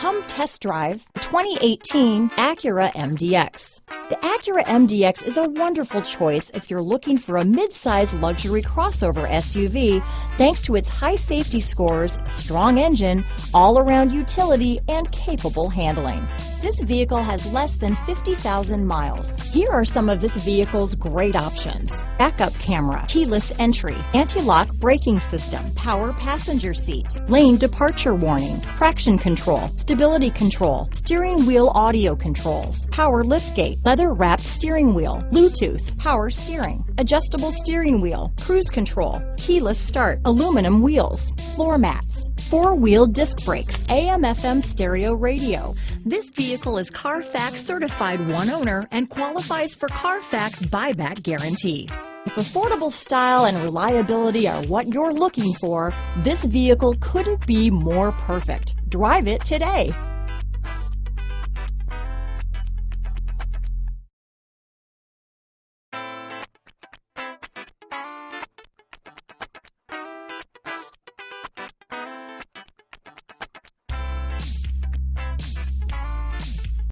Come test drive the 2018 Acura MDX. The Acura MDX is a wonderful choice if you're looking for a mid-size luxury crossover SUV thanks to its high safety scores, strong engine, all-around utility, and capable handling. This vehicle has less than 50,000 miles. Here are some of this vehicle's great options: backup camera, keyless entry, anti-lock braking system, power passenger seat, lane departure warning, traction control, stability control, steering wheel audio controls, power liftgate, leather-wrapped steering wheel, Bluetooth, power steering, adjustable steering wheel, cruise control, keyless start, aluminum wheels, floor mats, four-wheel disc brakes, AM/FM stereo radio. This vehicle is CARFAX certified one owner and qualifies for CARFAX buyback guarantee. If affordable style and reliability are what you're looking for, this vehicle couldn't be more perfect. Drive it today.